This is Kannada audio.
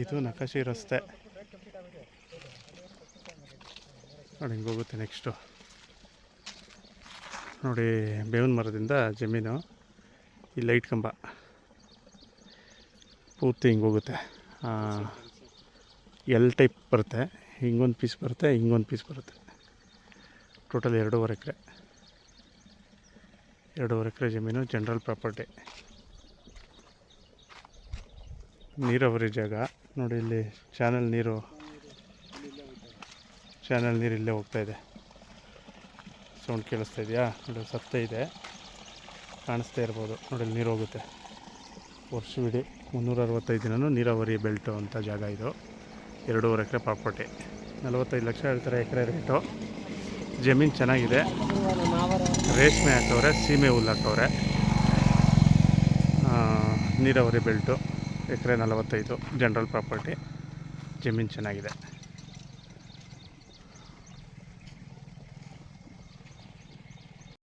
ಇದು ನಕಾಶಿ ರಸ್ತೆ ನೋಡಿ ಹಿಂಗೆ ಹೋಗುತ್ತೆ. ನೆಕ್ಸ್ಟು ನೋಡಿ ಬೇವಿನ ಮರದಿಂದ ಜಮೀನು, ಈ ಲೈಟ್ ಕಂಬ ಪೂರ್ತಿ ಹಿಂಗೆ ಹೋಗುತ್ತೆ. ಎಲ್ ಟೈಪ್ ಬರುತ್ತೆ, ಹಿಂಗೊಂದು ಪೀಸ್ ಬರುತ್ತೆ, ಹಿಂಗೊಂದು ಪೀಸ್ ಬರುತ್ತೆ. ಟೋಟಲ್ 2.5 ಎಕರೆ ಜಮೀನು, ಜನರಲ್ ಪ್ರಾಪರ್ಟಿ, ನೀರಾವರಿ ಜಾಗ. ನೋಡಿ ಇಲ್ಲಿ ಚಾನಲ್ ನೀರು ಇಲ್ಲೇ ಹೋಗ್ತಾ ಇದೆ. ಸೌಂಡ್ ಕೇಳಿಸ್ತಾ ಇದೆಯಾ? ನೋಡಿ ಸತ್ತ ಇದೆ, ಕಾಣಿಸ್ತಾ ಇರ್ಬೋದು. ನೋಡಿ ಇಲ್ಲಿ ನೀರು ಹೋಗುತ್ತೆ. ವರ್ಷವಿಡೀ 365 ದಿನವೂ ನೀರಾವರಿ ಬೆಲ್ಟು ಅಂತ ಜಾಗ ಇದು. 2.5 ಎಕರೆ ಪ್ರಾಪರ್ಟಿ, 45 ಲಕ್ಷ ಹೇಳ್ತಾರೆ ಎಕರೆ ರೇಟು. ಜಮೀನು ಚೆನ್ನಾಗಿದೆ, ರೇಷ್ಮೆ ಹಾಕವ್ರೆ, ಸೀಮೆ ಹುಲ್ಲು ಹಾಕವ್ರೆ. ನೀರಾವರಿ ಬೆಲ್ಟು, ಎಕರೆ 45, ಜನರಲ್ ಪ್ರಾಪರ್ಟಿ, ಜಮೀನು ಚೆನ್ನಾಗಿದೆ.